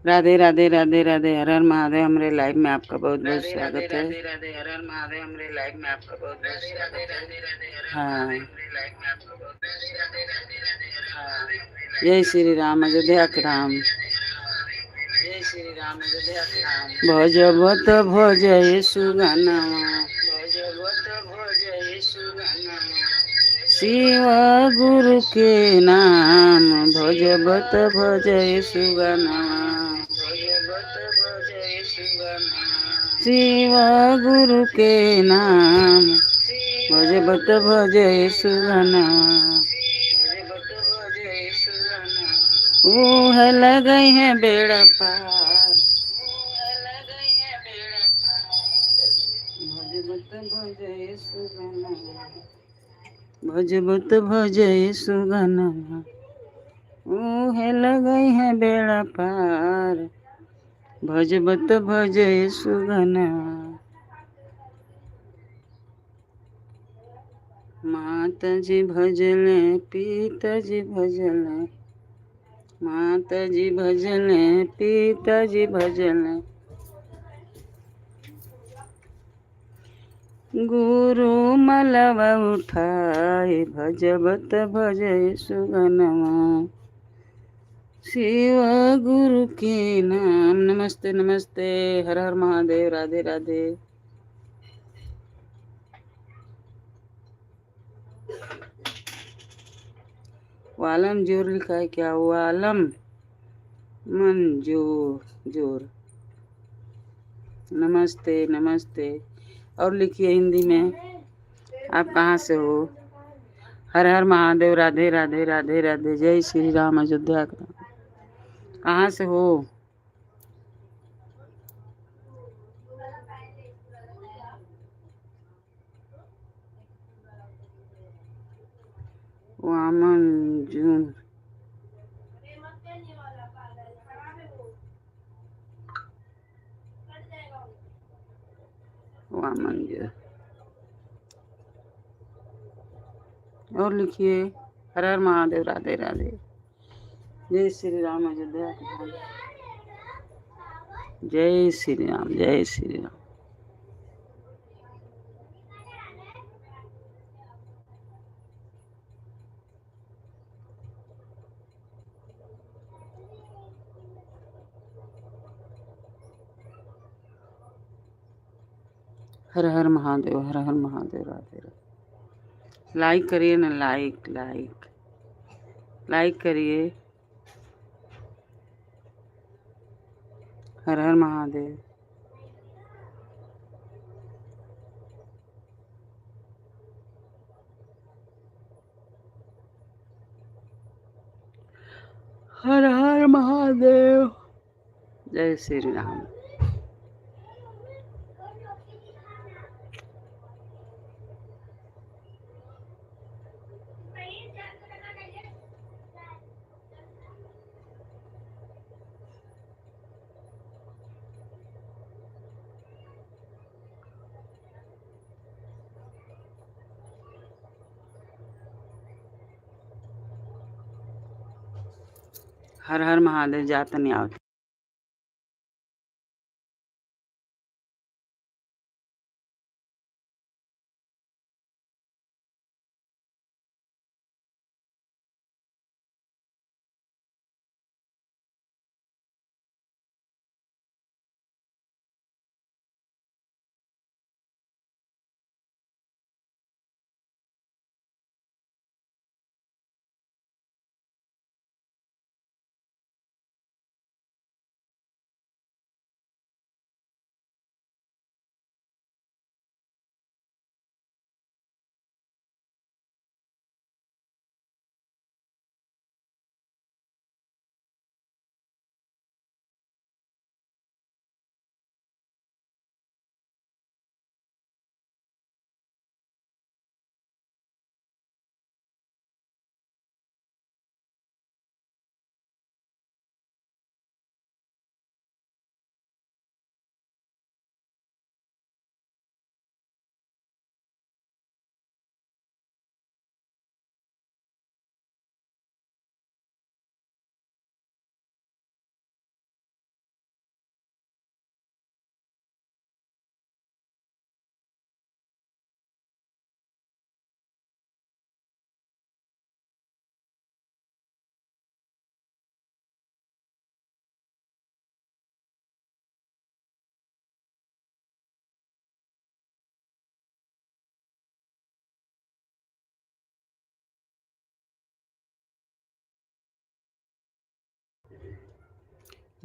राधे राधे राधे राधे, हर हर महादेव। हमारे लाइव में आपका बहुत बहुत राधे राधे स्वागत है। राधे राधे, हर हर महादेव। हमारे लाइव में आपका बहुत बहुत स्वागत है। राधे राधे हर हर हाँ, महादेव। हमारे लाइव में आपका बहुत बहुत स्वागत है। राधे राधे हर हर महादेव। हमारे लाइव जय में श्री आपका राम, बहुत बहुत अयोध्या स्वागत के है। राम। राधे राधे हर हर महादेव। जय श्री राम, अयोध्या के राम। भजबत भजय सुगनमा, भजबत भजय सुगनमा, शिव गुरु के नाम। भजबत भजय सुगनमा, भजबत भजय सुगनमा, शिव गुरु के नाम। भजबत भजय सुगनमा, भजबत भजय सुगनमा। ऊह लगई है बेड़ा पार। भजबत भजय सुगनमा, भजबत भजय सुगनमा, ऊह लगई है बेड़ा पार। भजबत भजय सुगनमा। माता जी भजले, पिताजी भजले, माता जी भजले, पिताजी भजले, गुरु मलवा उठाए। भजबत भजय सुगनमा, शिव गुरु के नाम। नमस्ते नमस्ते, हर हर महादेव, राधे राधे। वालम जोर लिखा है क्या? वालम मंजूर जोर। नमस्ते नमस्ते। और लिखिए हिंदी में, आप कहाँ से हो? हर हर महादेव, राधे राधे राधे राधे, जय श्री राम, अयोध्या का राम। कहाँ से हो? वामन जून, वामन जून। और लिखिए, हर हर महादेव, राधे राधे, जय श्री राम, अयोध्या का राम। जय श्री राम, जय श्री राम। हर हर महादेव, हर हर महादेव, राधे राधे। लाइक करिए ना, लाइक लाइक लाइक करिए। हर हर महादेव। हर हर महादेव, जय श्री राम। हर हर महादेव, जात नहीं आवत।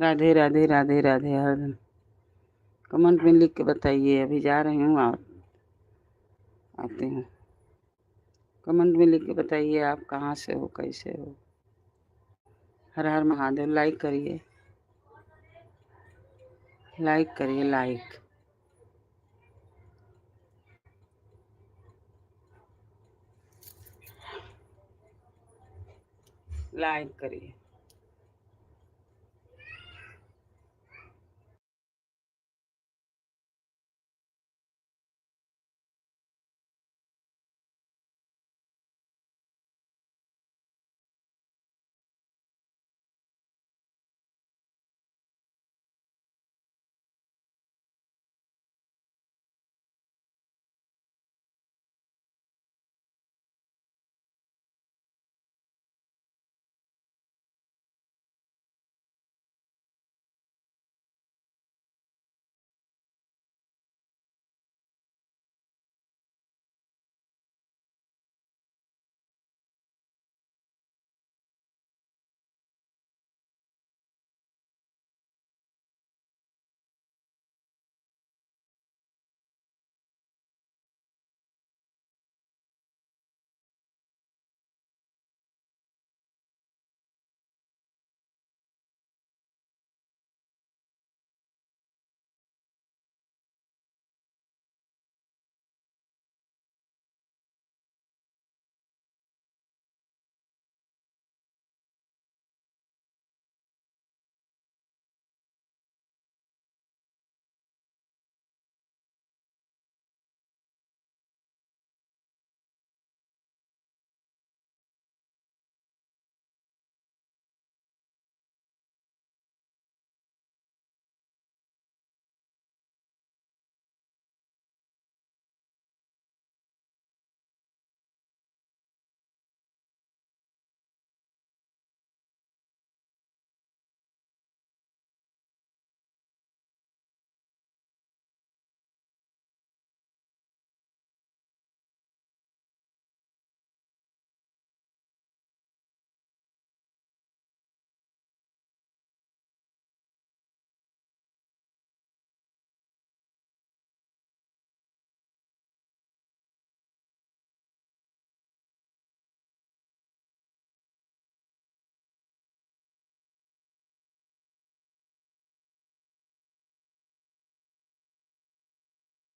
राधे राधे राधे राधे। हर दिन कमेंट में लिख के बताइए। अभी जा रही हूँ, आती हूँ। कमेंट में लिख के बताइए आप कहाँ से हो, कैसे हो। हर हर महादेव। लाइक करिए, लाइक करिए, लाइक लाइक करिए।